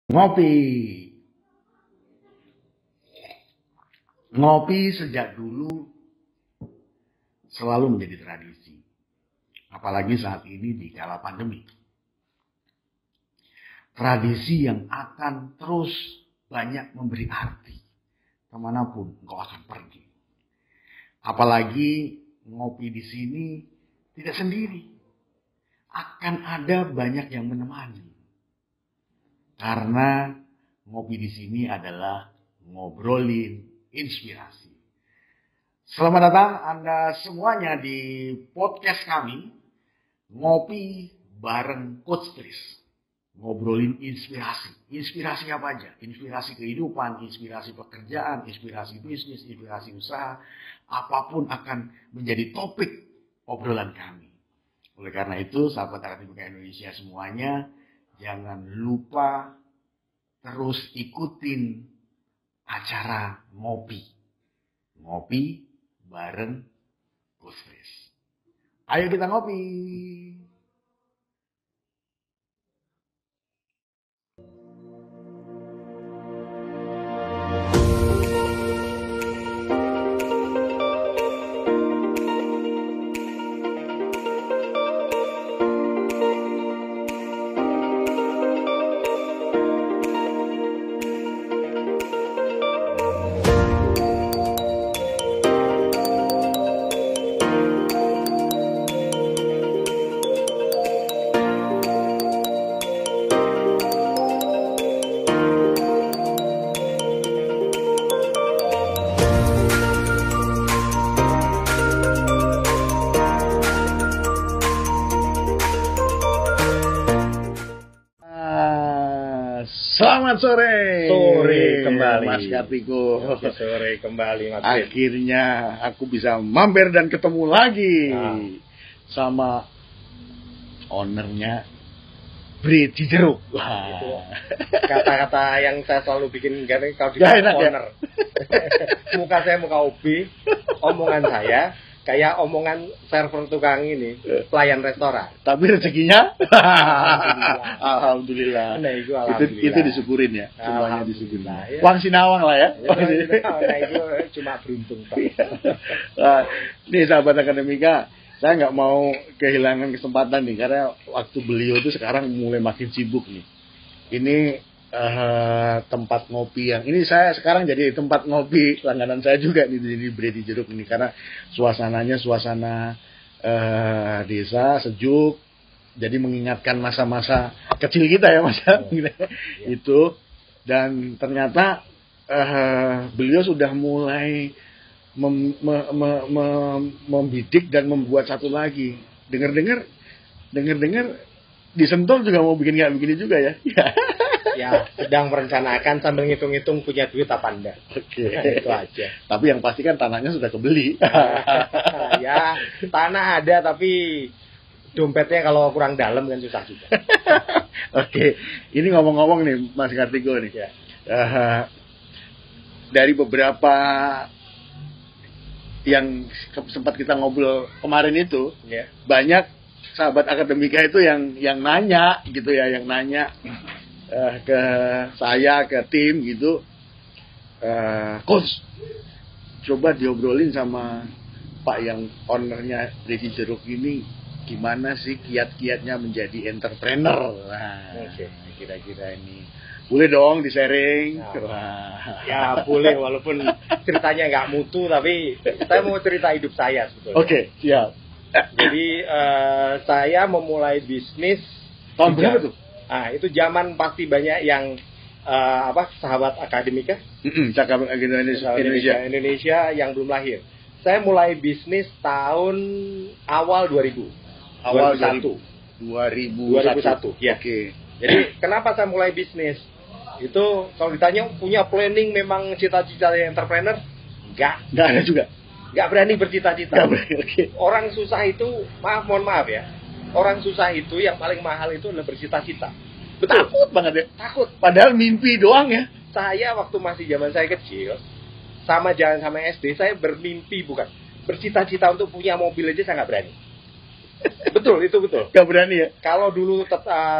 Ngopi. Ngopi sejak dulu selalu menjadi tradisi. Apalagi saat ini di kala pandemi. Tradisi yang akan terus banyak memberi arti kemanapun engkau akan pergi. Apalagi ngopi di sini tidak sendiri. Akan ada banyak yang menemani. Karena ngopi di sini adalah ngobrolin inspirasi. Selamat datang Anda semuanya di podcast kami, Ngopi bareng Coach Chris. Ngobrolin inspirasi. Inspirasi apa aja? Inspirasi kehidupan, inspirasi pekerjaan, inspirasi bisnis, inspirasi usaha. Apapun akan menjadi topik obrolan kami. Oleh karena itu, sahabat Akademika Indonesia semuanya, jangan lupa terus ikutin acara ngopi. Ngopi bareng Coach Chris. Ayo kita ngopi. Selamat sore. Sore kembali, Mas Kartiko. Sore kembali, Mas. Akhirnya aku bisa mampir dan ketemu lagi sama ownernya Bre Cijeruk. Itu kata-kata yang saya selalu bikin gak kalau di owner. Muka saya muka OB, omongan saya kayak omongan server tukang ini, pelayan restoran. Tapi rezekinya Alhamdulillah. Nah, itu disyukurin ya. Semuanya disyukurin. Ya. Wang Sinawang lah ya. Nah, itu cuma beruntung, Pak. Nih sahabat Akademika, saya nggak mau kehilangan kesempatan nih, karena waktu beliau itu sekarang mulai makin sibuk nih. Ini tempat ngopi yang ini saya sekarang jadi tempat ngopi langganan saya juga nih di Bre Cijeruk ini, karena suasananya suasana desa sejuk, jadi mengingatkan masa-masa kecil kita ya Mas. Itu, dan ternyata beliau sudah mulai membidik dan membuat satu lagi. Dengar-dengar di Sentul juga mau bikin kayak begini juga ya. Ya, sedang merencanakan sambil ngitung-ngitung punya duit apa enggak. Oke. Ya, itu aja. Tapi yang pasti kan tanahnya sudah kebeli. Ya, tanah ada tapi dompetnya kalau kurang dalam kan susah juga. Oke. Ini ngomong-ngomong nih Mas Kartiko nih. Ya. Dari beberapa yang sempat kita ngobrol kemarin itu, Ya. banyak sahabat Akademika itu yang nanya gitu ya, yang nanya ke saya, ke tim gitu, Coach, coba diobrolin sama Pak yang ownernya Bre Cijeruk ini, gimana sih kiat-kiatnya menjadi entrepreneur. Nah, kira-kira ini boleh dong di-sharing. Ya boleh, walaupun ceritanya nggak mutu, tapi saya mau cerita hidup saya sebetulnya. Oke, siap. Jadi saya memulai bisnis Tahun berapa tuh? Nah, itu zaman pasti banyak yang sahabat Akademika, Cakap Indonesia yang belum lahir. Saya mulai bisnis tahun awal 2000. Awal 2001. Ya. Oke. Jadi kenapa saya mulai bisnis? Itu kalau ditanya punya planning memang cita-cita yang entrepreneur? Enggak ada juga. Enggak berani bercita-cita. Oke. Orang susah itu, mohon maaf ya. Orang susah itu yang paling mahal itu adalah bercita-cita. Betul. Takut banget ya. Takut. Padahal mimpi doang ya. Saya waktu masih zaman saya kecil, sama SD, saya bermimpi, bukan bercita-cita untuk punya mobil aja saya nggak berani. Betul, itu betul. Gak berani ya? Kalau dulu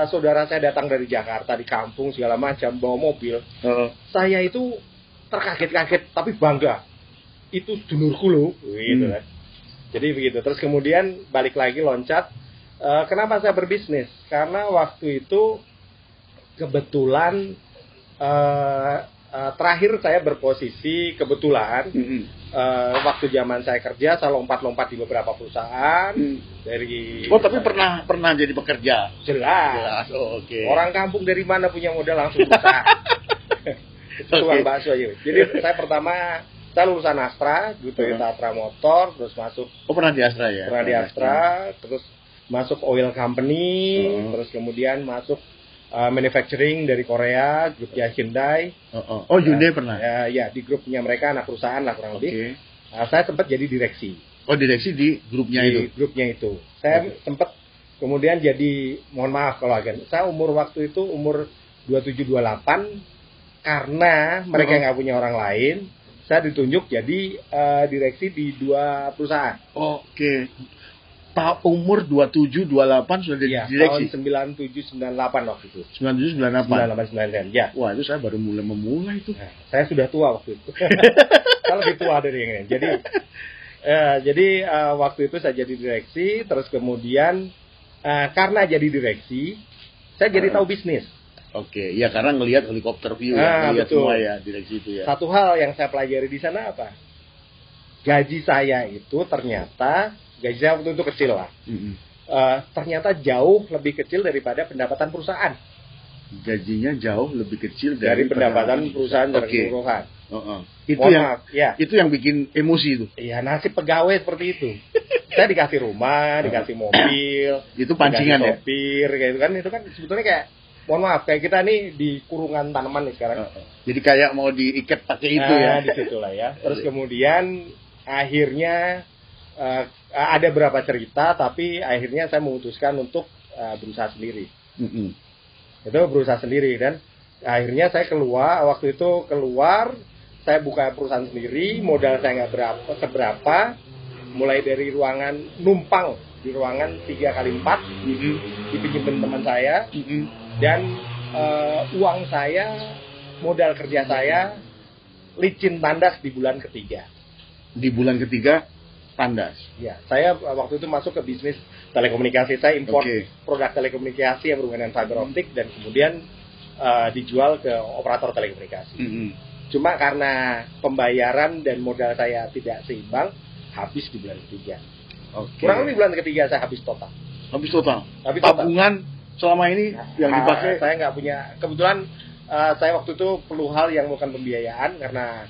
saudara saya datang dari Jakarta di kampung segala macam bawa mobil, saya itu terkaget-kaget tapi bangga. Itu dulurku loh, gitu kan. Jadi begitu. Terus kemudian balik lagi loncat. Kenapa saya berbisnis? Karena waktu itu kebetulan terakhir saya berposisi kebetulan waktu zaman saya kerja saya lompat-lompat di beberapa perusahaan dari. Oh tapi pernah jadi pekerja? Jelas. Oh, oke. Orang kampung dari mana punya modal langsung usaha. Tukang bakso aja. Jadi saya lulusan Astra, gitu ya, Astra Motor, terus masuk. Oh pernah di Astra ya? Pernah di Astra, terus masuk oil company, terus kemudian masuk manufacturing dari Korea, grupnya Hyundai. Oh Hyundai pernah? Ya di grupnya mereka anak perusahaan lah kurang lebih. Saya sempat jadi direksi. Oh direksi di grupnya itu? Di grupnya itu. Saya sempat kemudian jadi, mohon maaf kalau agak, saya waktu itu umur 27-28, karena mereka nggak punya orang lain, saya ditunjuk jadi direksi di 2 perusahaan. Oke. Umur 27-28 sudah jadi direksi? Tahun 97-98 waktu itu. 97-98? 98-99, ya. Wah itu saya baru memulai itu. Nah, saya sudah tua waktu itu. Saya lebih tua dari yang ini. Jadi waktu itu saya jadi direksi, terus kemudian karena jadi direksi, saya jadi tahu bisnis. Oke, ya karena ngelihat helikopter view ya, ngelihat semua ya direksi itu ya. Satu hal yang saya pelajari di sana apa? Gaji saya itu ternyata, gaji saya waktu itu kecil lah. Ternyata jauh lebih kecil daripada pendapatan perusahaan. Gajinya jauh lebih kecil dari pendapatan perusahaan dari keseluruhan. Itu yang bikin emosi itu. Iya, nasib pegawai seperti itu. Saya dikasih rumah, dikasih mobil, itu pancingan ya. Sopir, kayak itu kan sebetulnya kayak, mohon maaf, kayak kita nih di kurungan tanaman nih sekarang. Jadi kayak mau diikat pakai itu ya. Di situ lah ya. Terus kemudian akhirnya ada beberapa cerita, tapi akhirnya saya memutuskan untuk berusaha sendiri. Itu berusaha sendiri, dan akhirnya saya waktu itu keluar, saya buka perusahaan sendiri, modal saya nggak seberapa, mulai dari ruangan numpang di ruangan 3x4, dipinjemin teman saya, dan uang saya, modal kerja saya, licin tandas di bulan ketiga. Di bulan ketiga tandas? Ya, saya waktu itu masuk ke bisnis telekomunikasi. Saya impor produk telekomunikasi yang berhubungan dengan fiber optik, dan kemudian dijual ke operator telekomunikasi. Cuma karena pembayaran dan modal saya tidak seimbang, habis di bulan ketiga. Kurang lebih bulan ketiga saya habis total. Habis total? Tabungan selama ini yang dipakai? Saya nggak punya. Kebetulan saya waktu itu perlu hal yang bukan pembiayaan, karena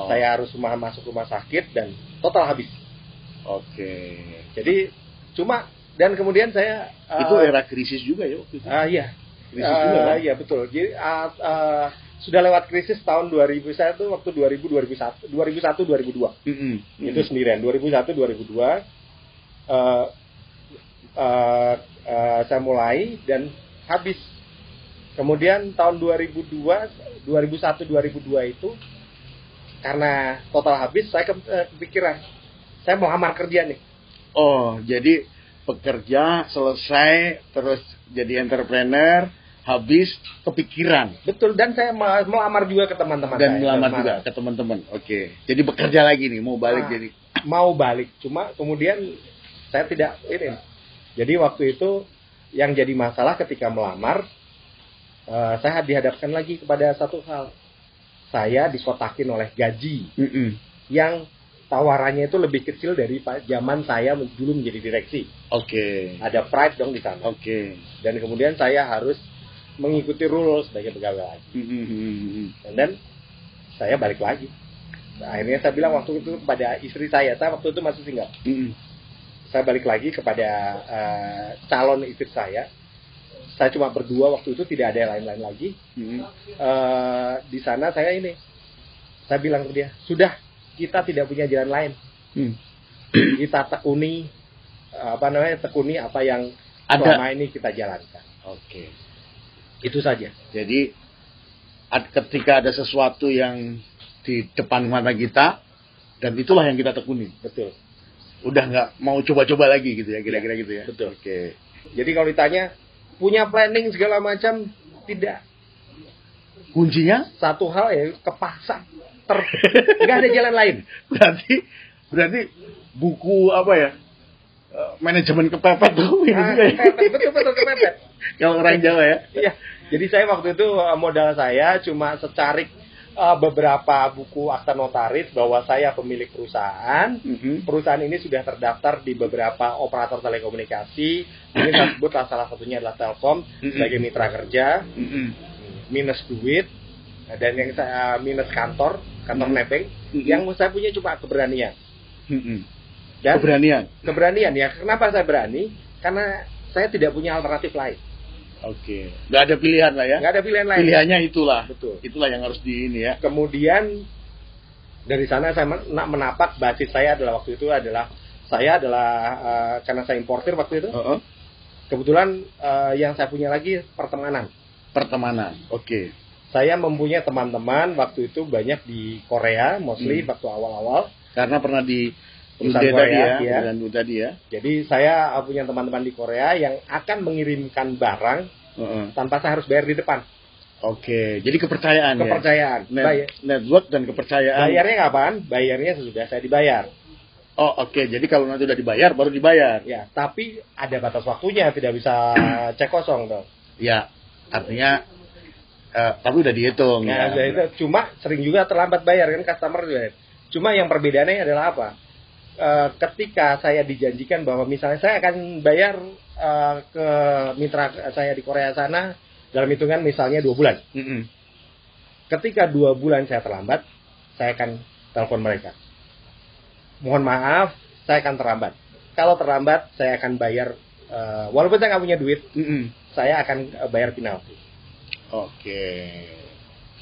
saya harus masuk rumah sakit, dan total habis. Jadi dan kemudian saya itu era krisis juga ya waktu itu. Iya. Krisis juga kan? Iya betul. Jadi sudah lewat krisis tahun 2000, saya tuh waktu 2001 2002. Itu sendirian 2001 2002 saya mulai dan habis. Kemudian tahun 2001 2002 itu karena total habis, saya kepikiran saya mau lamar kerja nih. Oh, jadi pekerja selesai terus jadi entrepreneur, habis kepikiran. Betul, dan saya mau lamar juga ke teman-teman saya. Dan melamar juga ke teman-teman. Jadi bekerja lagi nih, mau balik jadi. Mau balik, cuma kemudian saya tidak ini. Jadi waktu itu yang jadi masalah ketika melamar, saya dihadapkan lagi kepada satu hal. Saya dikotakin oleh gaji yang tawarannya itu lebih kecil dari zaman saya dulu menjadi direksi. Ada pride dong di sana. Dan kemudian saya harus mengikuti rule sebagai pegawai lagi. Dan saya balik lagi. Akhirnya saya bilang waktu itu kepada istri saya waktu itu masih single. Saya balik lagi kepada calon istri saya. Saya cuma berdua waktu itu, tidak ada yang lain-lain lagi. Di sana saya saya bilang ke dia, sudah, kita tidak punya jalan lain. Kita tekuni apa yang selama ini kita jalankan. Itu saja. Jadi ketika ada sesuatu yang di depan mata kita, dan itulah yang kita tekuni. Betul. udah nggak mau coba-coba lagi gitu ya, kira-kira gitu ya. Betul. Oke. Jadi kalau ditanya punya planning segala macam, tidak. Kuncinya Satu hal ya kepaksa, nggak ada jalan lain. berarti buku apa ya? Manajemen kepepet tuh ini juga ya. Kepepet, betul kepepet. Kalau orang Jawa ya. Iya. Jadi saya waktu itu modal saya cuma secarik beberapa buku akta notaris bahwa saya pemilik perusahaan. Perusahaan ini sudah terdaftar di beberapa operator telekomunikasi. Ini saya sebutlah salah satunya adalah Telkom sebagai mitra kerja. Minus duit dan yang saya minus kantor nebeng. Yang saya punya cuma keberanian. Dan keberanian ya. Kenapa saya berani? Karena saya tidak punya alternatif lain. Oke, nggak ada pilihan lah ya. Nggak ada pilihan lain. Pilihannya itulah. Betul. Itulah yang harus di ini ya. Kemudian dari sana saya menapak basis saya adalah waktu itu adalah karena saya importir waktu itu. Kebetulan yang saya punya lagi pertemanan. Oke. Saya mempunyai teman-teman waktu itu banyak di Korea, mostly waktu awal-awal. Karena pernah di perusahaan Korea, perusahaan tadi ya. Jadi saya punya teman-teman di Korea yang akan mengirimkan barang tanpa saya harus bayar di depan. Oke, jadi kepercayaan. Network dan kepercayaan. Bayarnya kapan? Bayarnya sesudah saya dibayar. Oh oke, jadi kalau nanti udah dibayar baru dibayar. Ya, tapi ada batas waktunya, tidak bisa cek kosong dong. Ya, artinya tapi udah dihitung. Nah, ya. Itu cuma sering juga terlambat bayar kan customer juga. Cuma yang perbedaannya adalah apa? Ketika saya dijanjikan bahwa misalnya saya akan bayar ke mitra saya di Korea sana dalam hitungan misalnya 2 bulan. Ketika 2 bulan saya terlambat, saya akan telepon mereka. Mohon maaf, saya akan terlambat. Kalau terlambat, saya akan bayar, walaupun saya nggak punya duit, saya akan bayar penalti. Oke.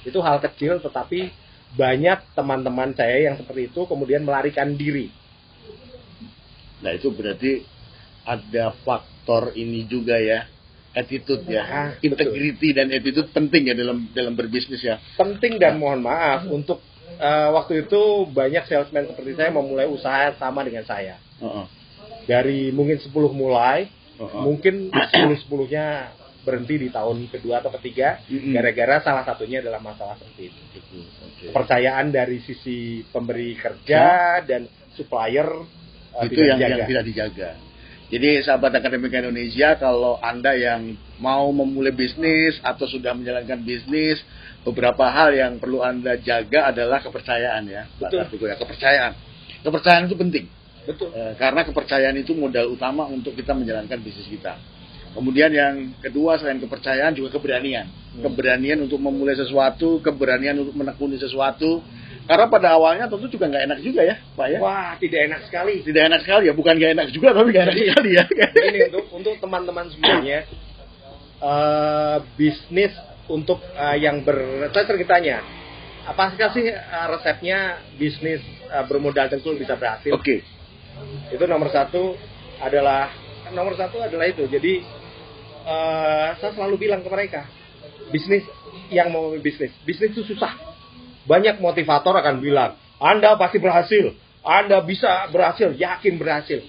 Itu hal kecil, tetapi banyak teman-teman saya yang seperti itu kemudian melarikan diri. Nah itu berarti ada faktor ini juga ya, attitude ya, integrity dan attitude penting ya dalam berbisnis ya. Penting dan mohon maaf untuk waktu itu banyak salesman seperti saya memulai usaha sama dengan saya. Dari mungkin 10 mulai, mungkin 10-10-nya berhenti di tahun kedua atau ketiga, gara-gara salah satunya adalah masalah seperti itu. Kepercayaan dari sisi pemberi kerja dan supplier itu yang tidak dijaga. Jadi sahabat Akademika Indonesia, kalau Anda yang mau memulai bisnis atau sudah menjalankan bisnis, beberapa hal yang perlu Anda jaga adalah kepercayaan ya. Betul. Kepercayaan itu penting. Betul. Karena kepercayaan itu modal utama untuk kita menjalankan bisnis kita. Kemudian yang kedua selain kepercayaan juga keberanian. Keberanian untuk memulai sesuatu, keberanian untuk menekuni sesuatu. Karena pada awalnya tentu juga nggak enak juga ya, Pak ya. Wah, tidak enak sekali. Tidak enak sekali ya, bukan nggak enak juga, tapi nggak enak sekali ya. Ini untuk teman-teman semuanya, bisnis untuk saya sering tanya, apa sih resepnya bisnis bermodal dengkul bisa berhasil? Oke. Itu nomor satu adalah itu. Jadi saya selalu bilang ke mereka, bisnis itu susah. Banyak motivator akan bilang, Anda pasti berhasil, Anda bisa berhasil, yakin berhasil.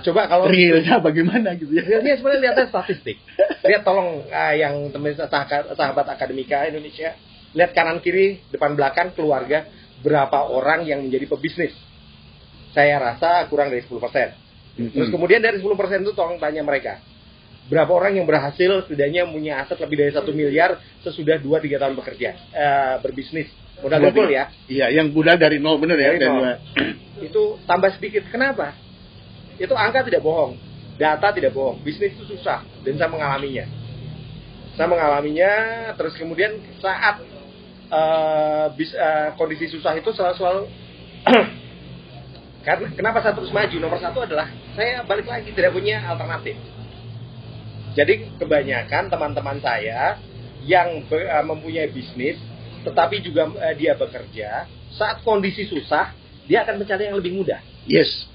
Coba kalau realnya bagaimana gitu ya? Realnya sebenarnya lihatnya statistik. Lihat tolong yang teman sahabat Akademika Indonesia, lihat kanan kiri, depan belakang, keluarga, berapa orang yang menjadi pebisnis. Saya rasa kurang dari 10%. Terus kemudian dari 10% itu tolong tanya mereka, berapa orang yang berhasil setidaknya punya aset lebih dari 1 miliar sesudah 2-3 tahun bekerja, berbisnis. Modal dengkul ya. Iya, yang modal dari nol benar ya. Itu tambah sedikit. Kenapa? Itu angka tidak bohong. Data tidak bohong. Bisnis itu susah. Dan saya mengalaminya. Terus kemudian saat kondisi susah itu selalu karena kenapa saya terus maju? Nomor satu adalah saya balik lagi tidak punya alternatif. Jadi kebanyakan teman-teman saya yang mempunyai bisnis, tetapi juga dia bekerja, saat kondisi susah, dia akan mencari yang lebih mudah. Yes.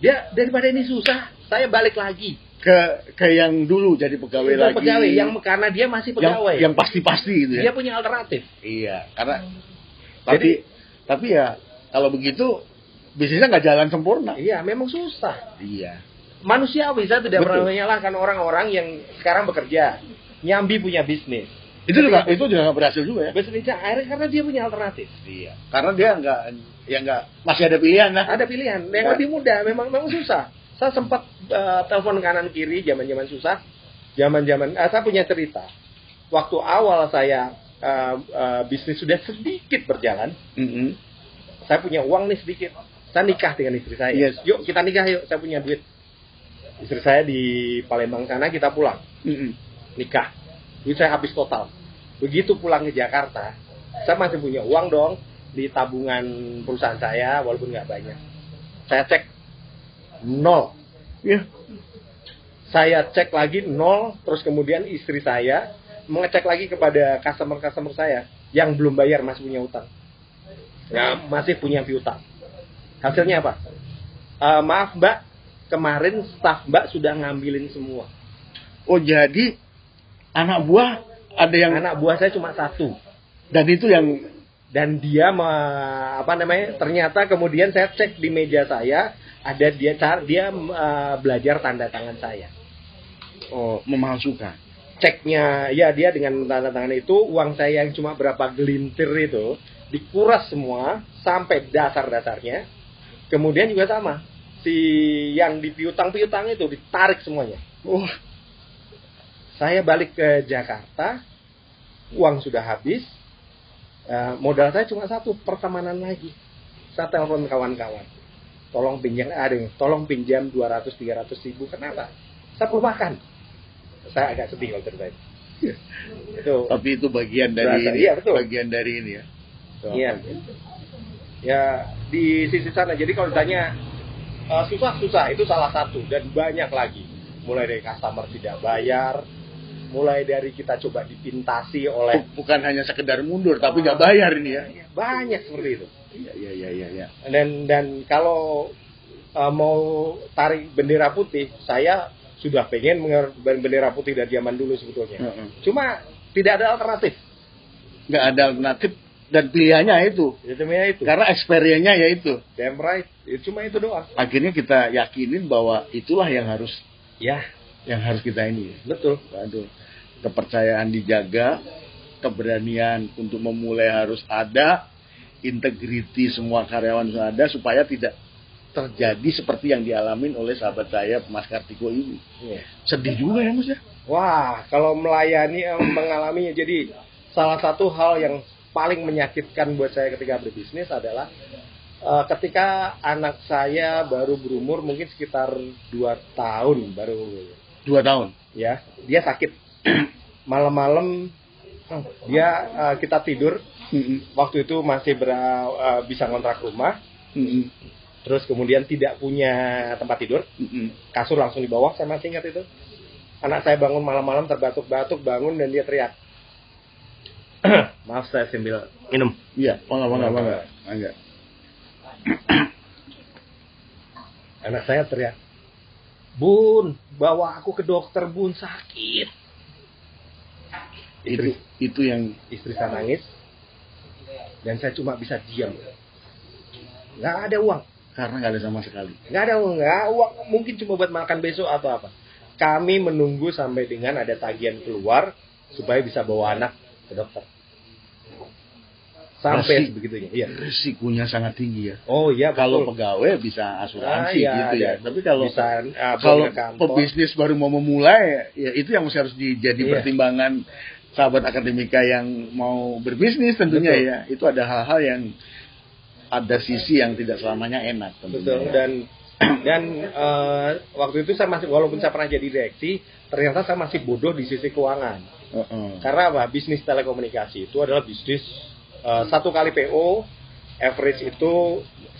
Dia daripada ini susah, saya balik lagi ke yang dulu jadi pegawai lagi. Pegawai yang karena dia masih pegawai. Yang pasti-pasti gitu ya. Dia punya alternatif. Iya, karena tapi ya kalau begitu bisnisnya nggak jalan sempurna. Iya, memang susah. Iya. Manusiawi, saya tidak Betul. pernah menyalahkan orang-orang yang sekarang bekerja. Nyambi punya bisnis. Itu juga nggak berhasil juga ya. Bisnisnya akhirnya karena dia punya alternatif. Iya. Karena dia nggak masih ada pilihan lah. Ada pilihan yang lebih mudah. Memang susah. Saya sempat telepon kanan kiri zaman susah. Saya punya cerita. Waktu awal saya bisnis sudah sedikit berjalan, saya punya uang nih sedikit. Saya nikah dengan istri saya. Yes. Yuk kita nikah yuk. Saya punya duit. Istri saya di Palembang sana, kita pulang. Nikah. Duit saya habis total. Begitu pulang ke Jakarta, saya masih punya uang dong di tabungan perusahaan saya, walaupun nggak banyak. Saya cek 0. Iya. Saya cek lagi 0, terus kemudian istri saya mengecek lagi kepada customer saya yang belum bayar, masih punya utang. Ya, masih punya piutang. Hasilnya apa? Maaf Mbak, kemarin staf Mbak sudah ngambilin semua. Oh, jadi anak buah ada yang Anak buah saya cuma 1. dan itu yang Dan dia ternyata kemudian saya cek di meja saya ada dia belajar tanda tangan saya. memalsukan. Ceknya ya dia dengan tanda tangan itu, uang saya yang cuma berapa gelintir itu dikuras semua sampai dasar-dasarnya. Kemudian juga sama, si yang di piutang itu ditarik semuanya. Saya balik ke Jakarta, uang sudah habis, modal saya cuma 1, pertemanan lagi. Saya telepon kawan-kawan, tolong pinjam 200-300 ribu. Kenapa? Saya perlu makan. Saya agak sedih kalau ceritain. Tapi itu bagian dari ini. Iya, betul. Bagian dari ini ya. Iya. Ya di sisi sana. Jadi kalau ditanya susah itu salah satu, dan banyak lagi. Mulai dari customer tidak bayar, mulai dari kita coba dipintasi oleh, bukan hanya sekedar mundur tapi nggak bayar ini ya. Banyak seperti itu. Iya. Dan kalau mau tarik bendera putih, saya sudah pengen mengeluarkan bendera putih dari zaman dulu sebetulnya. Cuma tidak ada alternatif. Nggak ada alternatif dan pilihannya itu. Karena experience-nya ya itu. Damn right. Cuma itu doang. Akhirnya kita yakinin bahwa itulah yang harus ya, yang harus kita ini. Betul. Aduh. Kepercayaan dijaga, keberanian untuk memulai harus ada, integriti semua karyawan harus ada supaya tidak terjadi seperti yang dialamin oleh sahabat saya Mas Kartiko ini. Sedih juga ya Mas ya. Wah, kalau melayani mengalaminya, jadi salah satu hal yang paling menyakitkan buat saya ketika berbisnis adalah ketika anak saya baru berumur mungkin sekitar 2 tahun, baru 2 tahun. Ya, dia sakit. Malam-malam kita tidur. Waktu itu masih bisa ngontrak rumah. Terus kemudian tidak punya tempat tidur, kasur langsung di bawah, saya masih ingat itu. Anak saya bangun malam-malam terbatuk-batuk, bangun dan dia teriak. Maaf, saya sambil minum. Iya, bangga. Anak saya teriak, Bun, bawa aku ke dokter Bun, sakit. Itu yang istri saya nangis, dan saya cuma bisa diam. Nggak ada uang. Karena nggak ada sama sekali. Nggak ada uang, mungkin cuma buat makan besok atau apa. Kami menunggu sampai dengan ada tagihan keluar supaya bisa bawa anak ke dokter. Sampai sebegitunya. Iya. Risikonya sangat tinggi ya. Oh iya. Kalau pegawai bisa asuransi gitu ya. Tapi kalau bisa, kalau pebisnis baru mau memulai, ya itu yang harus jadi pertimbangan sahabat akademika yang mau berbisnis tentunya. Betul. Ya. Itu ada hal-hal yang ada sisi yang tidak selamanya enak tentunya. Betul. Dan waktu itu saya masih, walaupun saya pernah jadi direksi, ternyata saya masih bodoh di sisi keuangan. Karena apa? Bisnis telekomunikasi itu adalah bisnis 1 kali PO average itu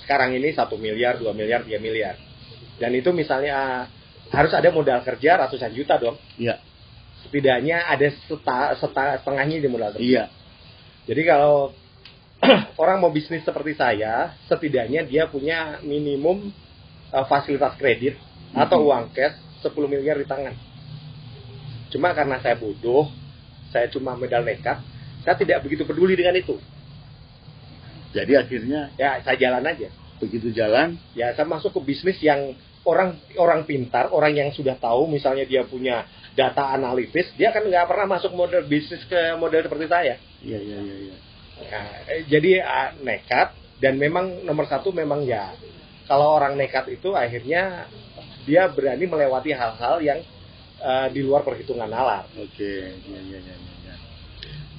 sekarang ini 1 miliar, 2 miliar, 3 miliar. Dan itu misalnya harus ada modal kerja ratusan juta dong. Iya. Setidaknya ada setengahnya di modal kerja. Iya. Jadi kalau orang mau bisnis seperti saya, setidaknya dia punya minimum fasilitas kredit atau uang cash 10 miliar di tangan. Cuma karena saya bodoh, saya cuma modal nekat, saya tidak begitu peduli dengan itu. Jadi akhirnya ya saya jalan aja. Begitu jalan, ya saya masuk ke bisnis yang orang pintar, orang yang sudah tahu, misalnya dia punya data analitis, dia kan nggak pernah masuk model bisnis ke model seperti saya. Iya. Nah, jadi nekat, dan memang nomor satu memang ya, kalau orang nekat itu akhirnya dia berani melewati hal-hal yang di luar perhitungan nalar. Oke, iya.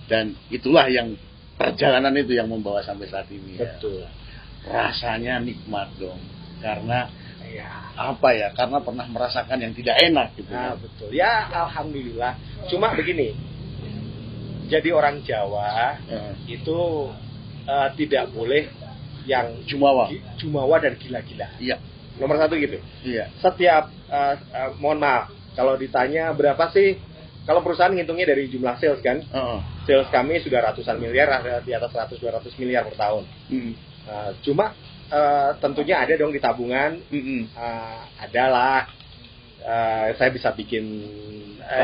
Dan itulah yang perjalanan itu yang membawa sampai saat ini. Betul. Ya. Rasanya nikmat dong, karena ya apa ya? Karena pernah merasakan yang tidak enak gitu. Nah, betul. Ya, alhamdulillah. Cuma begini, jadi orang Jawa itu tidak boleh yang jumawa dan gila-gila. Iya. Nomor satu gitu. Iya. Setiap mohon maaf, kalau ditanya berapa sih, kalau perusahaan ngitungnya dari jumlah sales kan, sales kami sudah ratusan miliar, di atas 100-200 miliar per tahun. Cuma tentunya ada dong di tabungan, adalah saya bisa bikin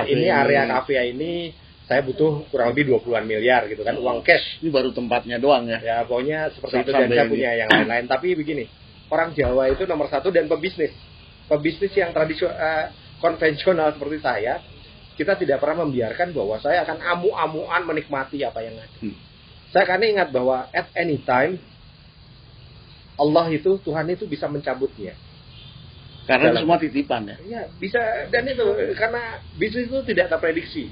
ini area kafe ini, saya butuh kurang lebih 20-an miliar gitu kan, uang cash. Ini baru tempatnya doang ya? Ya pokoknya seperti itu, dan saya punya yang lain-lain. Tapi begini, orang Jawa itu nomor satu, dan pebisnis yang tradisional, konvensional seperti saya, kita tidak pernah membiarkan bahwa saya akan amu-amuan menikmati apa yang ada. Saya akan ingat bahwa at any time Allah itu, Tuhan itu bisa mencabutnya. Karena itu semua titipan ya? Iya, bisa. Dan itu, karena bisnis itu tidak terprediksi.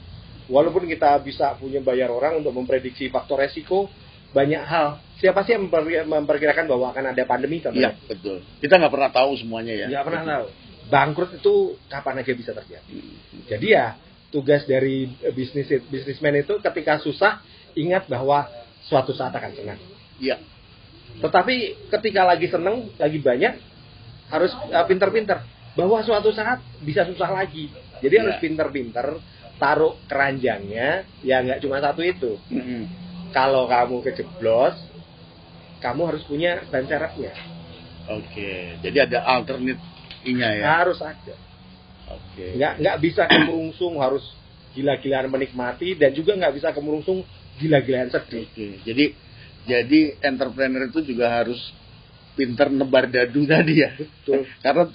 Walaupun kita bisa punya bayar orang untuk memprediksi faktor resiko, banyak hal. Siapa sih yang memperkirakan bahwa akan ada pandemi? Iya, betul. Kita nggak pernah tahu semuanya ya? Nggak pernah tahu. Bangkrut itu kapan aja bisa terjadi. Jadi ya, tugas dari bisnismen itu ketika susah, ingat bahwa suatu saat akan senang. Iya. Tetapi ketika lagi senang, lagi banyak, harus pinter-pinter bahwa suatu saat bisa susah lagi. Jadi harus pinter-pinter taruh keranjangnya, ya nggak cuma satu itu. Kalau kamu kejeblos, kamu harus punya ban serepnya. Oke, jadi ada alternate-nya ya? Harus ada. Oke. Nggak bisa kemerungsung, harus gila-gilaan menikmati, dan juga nggak bisa kemerungsung gila-gilaan sedih. Oke. Jadi entrepreneur itu juga harus pinter nebar dadu tadi ya. Betul. Karena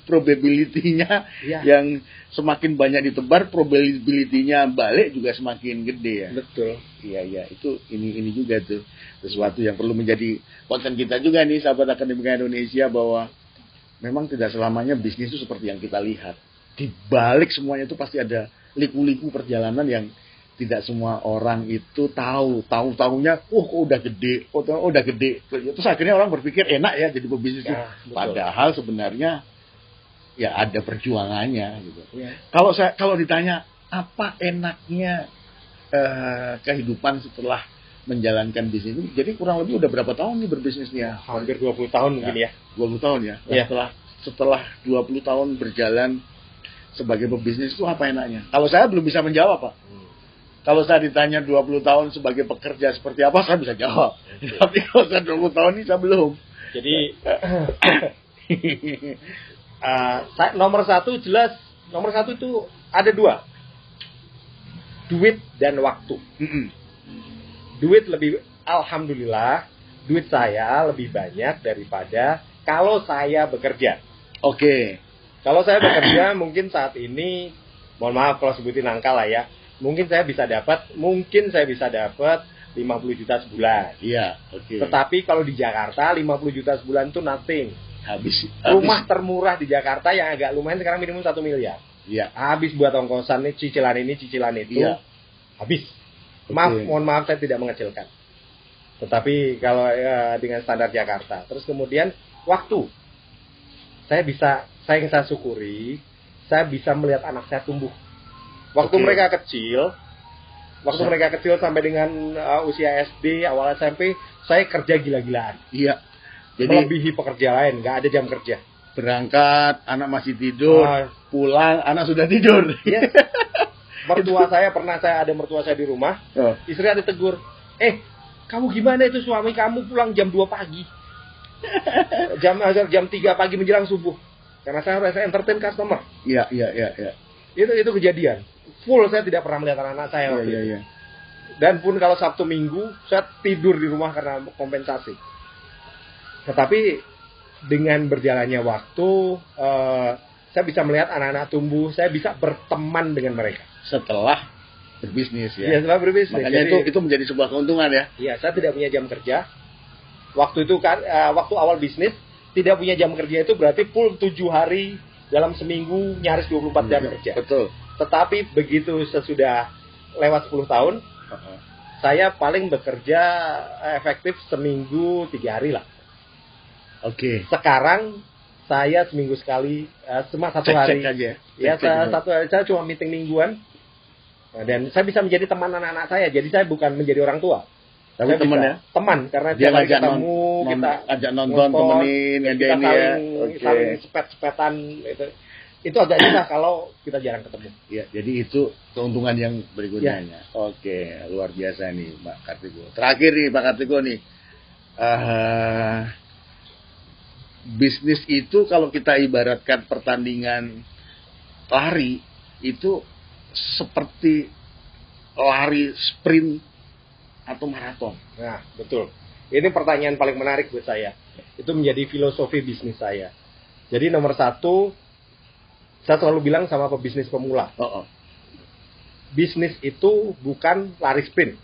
probability-nya yang semakin banyak ditebar, probability-nya balik juga semakin gede ya. Betul. Iya, itu ini juga tuh sesuatu yang perlu menjadi konsen kita juga nih, sahabat Akademika Indonesia, bahwa memang tidak selamanya bisnis itu seperti yang kita lihat. Di balik semuanya itu pasti ada liku-liku perjalanan yang tidak semua orang itu tahu-tahunya, kok udah gede, udah gede. Terus akhirnya orang berpikir enak ya jadi pebisnis. Ya, padahal sebenarnya ya ada perjuangannya gitu. Ya. Kalau ditanya apa enaknya kehidupan setelah menjalankan bisnis itu, jadi kurang lebih udah berapa tahun nih berbisnisnya? Hampir 20 tahun mungkin ya. 20 tahun ya. Nah, setelah 20 tahun berjalan sebagai pebisnis itu apa enaknya? Kalau saya belum bisa menjawab, Pak. Kalau saya ditanya 20 tahun sebagai pekerja seperti apa, saya bisa jawab. Tapi kalau saya 20 tahun ini saya belum. Jadi nomor satu jelas, nomor satu itu ada dua. Duit dan waktu. Duit lebih, alhamdulillah, duit saya lebih banyak daripada kalau saya bekerja. Oke. Kalau saya bekerja mungkin saat ini, mohon maaf kalau sebutin angka lah ya, mungkin saya bisa dapat 50 juta sebulan. Iya, oke. Tetapi kalau di Jakarta 50 juta sebulan itu nothing. Habis. Rumah termurah di Jakarta yang agak lumayan sekarang minimum 1 miliar. Iya. Habis buat ongkosan nih, cicilan ini, cicilan itu. Iya. Habis. Mohon maaf saya tidak mengecilkan. Tetapi kalau dengan standar Jakarta. Terus kemudian waktu. Saya syukuri, saya bisa melihat anak saya tumbuh. Waktu mereka kecil sampai dengan usia SD, awal SMP, saya kerja gila-gilaan. Iya. Jadi melebihi pekerja lain, nggak ada jam kerja. Berangkat, anak masih tidur, pulang, anak sudah tidur. Iya. Saya ada mertua saya di rumah, istri ada tegur, kamu gimana itu suami kamu pulang jam 2 pagi? jam 3 pagi menjelang subuh. Karena saya harus entertain customer. Iya. Itu kejadian. Full saya tidak pernah melihat anak saya waktu itu. Iya. Dan pun kalau Sabtu Minggu saya tidur di rumah karena kompensasi. Tetapi dengan berjalannya waktu, saya bisa melihat anak-anak tumbuh, saya bisa berteman dengan mereka. Setelah berbisnis ya. Iya, setelah berbisnis. Makanya jadi, itu menjadi sebuah keuntungan ya. Iya, saya tidak punya jam kerja. Waktu itu kan, waktu awal bisnis, tidak punya jam kerja itu berarti full 7 hari dalam seminggu, nyaris 24 jam kerja. Betul. Tetapi begitu sesudah lewat 10 tahun, saya paling bekerja efektif seminggu 3 hari lah. Oke. Sekarang saya seminggu sekali, cuma 1 hari. Cek aja. Ya, satu hari saya cuma meeting mingguan. Dan saya bisa menjadi teman anak-anak saya. Jadi saya bukan menjadi orang tua. Tapi saya teman bisa, ya? Teman, karena Dia tiap hari ngajak ketemu, kita ajak nonton, temenin, kita ini ya. saling sepet-sepetan. Itu agak susah kalau kita jarang ketemu. Ya, jadi itu keuntungan yang berikutnya. Oke, luar biasa nih Pak Kartiko. Terakhir nih Pak Kartiko nih. Bisnis itu kalau kita ibaratkan pertandingan lari itu seperti lari sprint atau maraton. Nah, betul. Ini pertanyaan paling menarik buat saya. Itu menjadi filosofi bisnis saya. Jadi nomor 1, saya selalu bilang sama pebisnis pemula. Bisnis itu bukan lari sprint.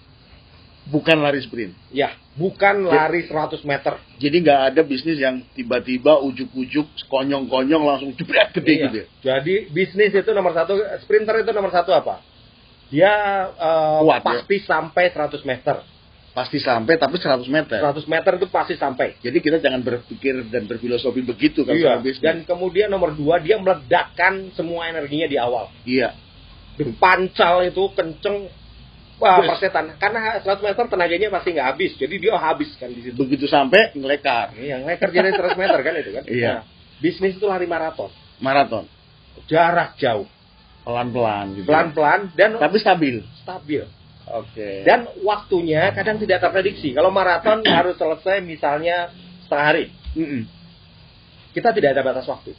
Bukan lari sprint. Ya, bukan lari 100 meter. Jadi nggak ada bisnis yang tiba-tiba ujuk-ujuk, konyong-konyong langsung jebret gede gitu. Jadi bisnis itu nomor 1, sprinter itu nomor 1 apa? Dia pasti sampai 100 meter. Pasti sampai, tapi 100 meter. 100 meter itu pasti sampai. Jadi kita jangan berpikir dan berfilosofi begitu kalau iya. bisnis. Dan kemudian nomor 2, dia meledakkan semua energinya di awal. Iya. Pancal itu kenceng. Wah, persetan. Karena 100 meter tenaganya pasti nggak habis. Jadi dia habiskan di situ. Begitu sampai ngelekar. Iya, ngelekar jadi 100 meter kan itu kan. Iya. Nah, bisnis itu lari maraton. Maraton. Jarak jauh. Pelan-pelan gitu. Pelan-pelan dan tapi stabil. Stabil. Oke. Dan waktunya kadang tidak terprediksi. Kalau maraton harus selesai misalnya setengah hari. Kita tidak ada batas waktu.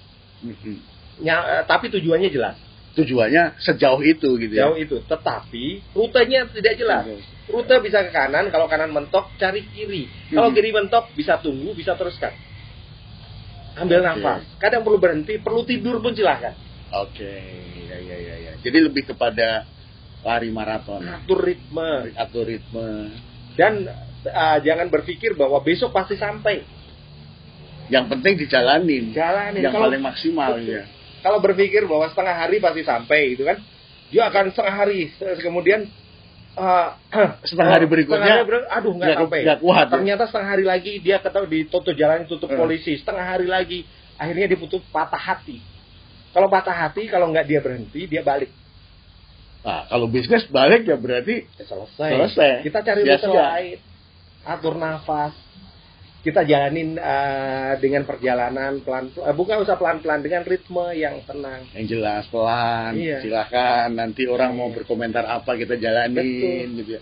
Tapi tujuannya jelas. Tujuannya sejauh itu gitu ya. Jauh itu. Tetapi rutenya tidak jelas. Rute bisa ke kanan, kalau kanan mentok cari kiri. Kalau kiri mentok bisa tunggu, bisa teruskan. Ambil nafas. Kadang perlu berhenti, perlu tidur pun silahkan. Oke, ya. Jadi lebih kepada lari maraton. Atur ritme. Dan jangan berpikir bahwa besok pasti sampai. Yang penting dijalanin. Yang kalau, paling maksimal ya. Kalau berpikir bahwa setengah hari pasti sampai, itu kan, dia akan setengah hari. Kemudian setengah hari berikutnya, aduh nggak sampai. Gak kuat. Ternyata setengah hari lagi dia ditutup jalan, ditutup polisi. Setengah hari lagi, akhirnya diputus patah hati. Kalau patah hati, kalau nggak dia berhenti, dia balik. Nah, kalau bisnis balik ya berarti selesai. Kita cari rute lain, atur nafas. Kita jalanin dengan perjalanan pelan-pelan. Bukan usah pelan-pelan, dengan ritme yang tenang. Yang jelas, pelan. Iya. Silakan. Nanti orang mau berkomentar apa kita jalanin. Gitu ya.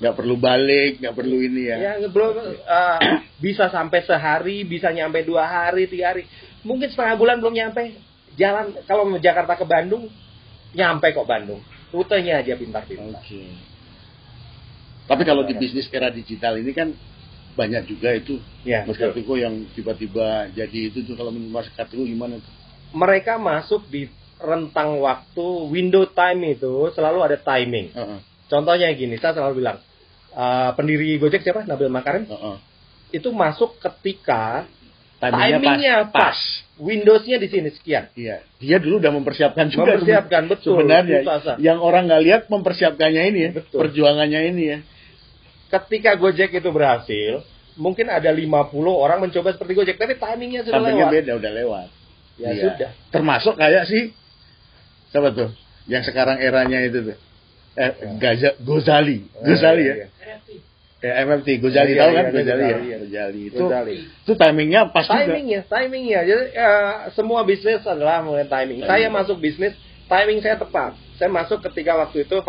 Nggak perlu balik, nggak perlu ini ya. Ya, belum bisa sampai sehari, bisa nyampe 2 hari, 3 hari. Mungkin setengah bulan belum nyampe. Jalan kalau mau Jakarta ke Bandung, nyampe kok Bandung. Rutenya aja pintar-pintar. Okay. Tapi kalau di bisnis era digital ini kan banyak juga itu Mas Kartiko yang tiba-tiba jadi itu tuh. Kalau menurut Mas Kartiko gimana tuh? Mereka masuk di rentang waktu window time itu selalu ada timing. Contohnya gini, saya selalu bilang pendiri Gojek siapa? Nabil Makarim. Itu masuk ketika timingnya pas. Windowsnya di sini sekian. Iya. Dia dulu udah mempersiapkan juga. Betul. Sebenarnya yang orang nggak lihat mempersiapkannya ini ya. Betul. Perjuangannya ini ya. Ketika Gojek itu berhasil, mungkin ada 50 orang mencoba seperti Gojek, tapi timingnya sudah lewat. Beda, udah lewat. Ya iya. Sudah. Termasuk kayak sih, siapa tuh? Yang sekarang eranya itu tuh. Gozali. Gozali ya. MFT, Gozali tahu kan? Gozali itu timingnya pas juga. Timingnya. Jadi semua bisnis adalah mulai timing. Saya masuk bisnis, timing saya tepat. Saya masuk ketika waktu itu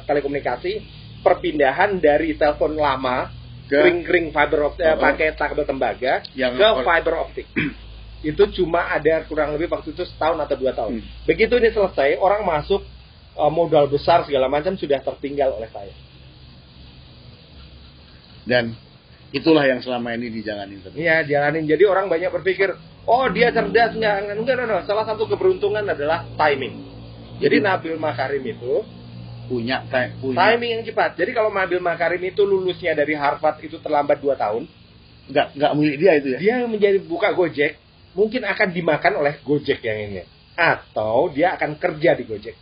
telekomunikasi, perpindahan dari telepon lama ring fiber optik pakai kabel tembaga ke fiber optik. Itu cuma ada kurang lebih waktu itu setahun atau 2 tahun. Begitu ini selesai, orang masuk modal besar segala macam sudah tertinggal oleh saya. Dan Itulah yang selama ini dijalanin. Iya, jalanin. Jadi orang banyak berpikir, oh dia cerdas, enggak. Salah satu keberuntungan adalah timing. Jadi Nabil Makarim itu punya timing yang cepat. Jadi kalau Nabil Makarim itu lulusnya dari Harvard itu terlambat 2 tahun, nggak milik dia itu ya. Dia menjadi buka Gojek, mungkin akan dimakan oleh Gojek yang ini, atau dia akan kerja di Gojek.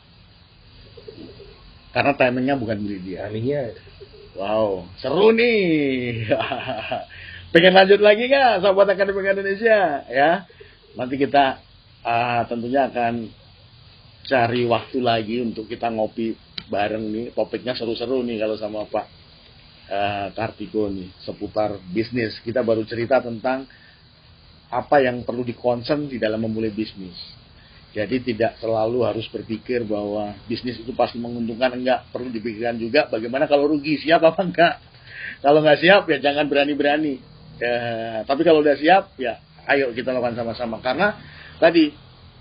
Karena timingnya bukan milik dia. Timingnya. Wow, seru nih. Pengen lanjut lagi nggak, sahabat Akademi Indonesia? Ya, nanti kita tentunya akan cari waktu lagi untuk kita ngopi bareng nih. Topiknya seru-seru nih kalau sama Pak Kartiko nih, seputar bisnis. Kita baru cerita tentang apa yang perlu di-concern di dalam memulai bisnis. Jadi tidak selalu harus berpikir bahwa bisnis itu pasti menguntungkan, enggak. Perlu dipikirkan juga bagaimana kalau rugi, siap apa enggak. Kalau nggak siap ya jangan berani-berani. Tapi kalau udah siap ya ayo kita lakukan sama-sama. Karena tadi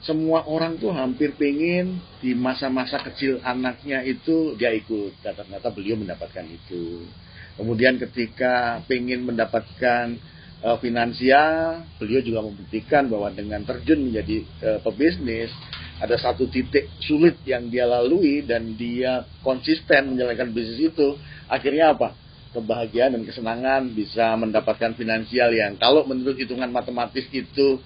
semua orang tuh hampir pengen di masa-masa kecil anaknya itu dia ikut. Ternyata beliau mendapatkan itu. Kemudian ketika pengen mendapatkan finansial, beliau juga membuktikan bahwa dengan terjun menjadi pebisnis, ada satu titik sulit yang dia lalui dan dia konsisten menjalankan bisnis itu. Akhirnya apa? Kebahagiaan dan kesenangan, bisa mendapatkan finansial yang kalau menurut hitungan matematis itu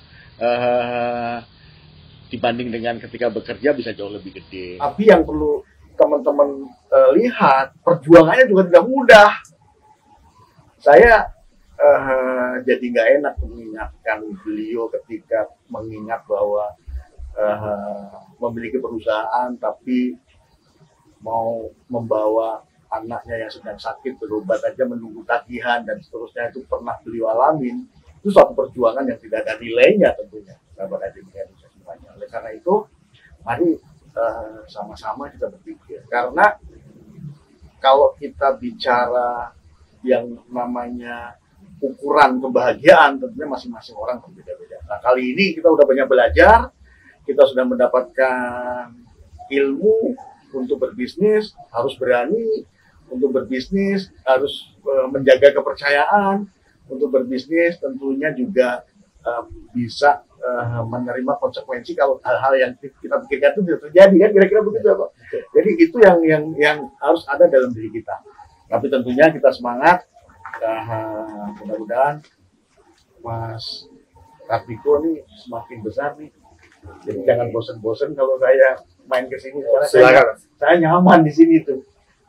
dibanding dengan ketika bekerja bisa jauh lebih gede. Tapi yang perlu teman-teman lihat, perjuangannya juga tidak mudah. Saya jadi nggak enak mengingatkan beliau ketika mengingat bahwa memiliki perusahaan tapi mau membawa anaknya yang sedang sakit berobat aja menunggu tagihan dan seterusnya, itu pernah beliau alamin. Itu suatu perjuangan yang tidak ada nilainya tentunya, sahabat Akademi Indonesia semuanya. Oleh karena itu, mari sama-sama kita berpikir. Karena kalau kita bicara yang namanya ukuran kebahagiaan, tentunya masing-masing orang berbeda-beda. Nah, kali ini kita sudah banyak belajar, kita sudah mendapatkan ilmu untuk berbisnis, harus berani untuk berbisnis, harus menjaga kepercayaan untuk berbisnis, tentunya juga bisa menerima konsekuensi kalau hal-hal yang kita pikirkan itu tidak terjadi, kan kira-kira begitu ya Pak. Jadi itu yang harus ada dalam diri kita. Tapi tentunya kita semangat. Mudah-mudahan Mas Kartiko nih semakin besar nih. Jadi jangan bosen-bosen kalau saya main ke sini. Saya nyaman di sini tuh.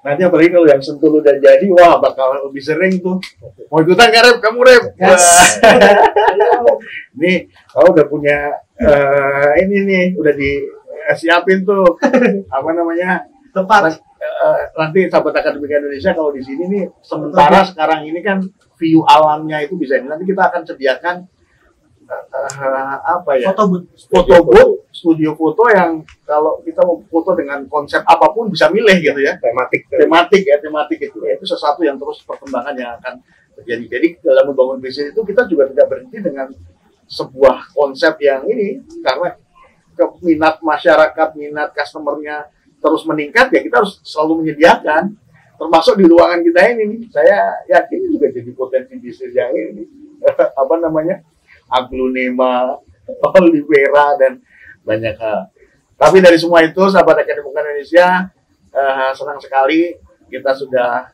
Nanti apalagi kalau yang Sentul udah jadi, wah bakal lebih sering tuh. Mau ikutan nggak Rep? Kamu Rep? Yes. Nih, kalau udah punya ini nih, udah disiapin tuh apa namanya tempat. Nanti sahabat Akademi Indonesia kalau di sini nih sementara sekarang ini kan view alamnya itu bisa ini. Nanti kita akan sediakan apa ya? Foto booth, studio foto yang kalau kita mau foto dengan konsep apapun bisa milih gitu ya. Tematik itu. Itu sesuatu yang terus perkembangan yang akan terjadi. Jadi dalam membangun bisnis itu kita juga tidak berhenti dengan sebuah konsep yang ini, karena minat masyarakat, minat customernya terus meningkat, ya kita harus selalu menyediakan, termasuk di ruangan kita ini nih. Saya yakin juga jadi potensi bisnis yang ini apa namanya aglonema, olivera dan banyak hal. Tapi dari semua itu sahabat Akademi Indonesia, senang sekali kita sudah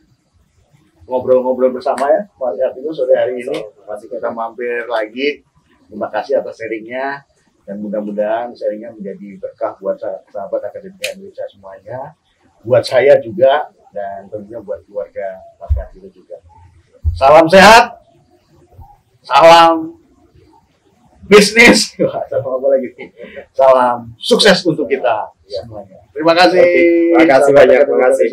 ngobrol-ngobrol bersama ya Pak Kartiko sore hari ini. Masih kita mampir lagi. Terima kasih atas sharingnya. Dan mudah-mudahan sharingnya menjadi berkah buat sahabat Akademi Indonesia semuanya, buat saya juga, dan tentunya buat keluarga Pak Kartiko juga. Salam sehat, salam bisnis, sama apa lagi? Salam sukses untuk kita semuanya. Terima kasih. Terima kasih banyak. Terima kasih.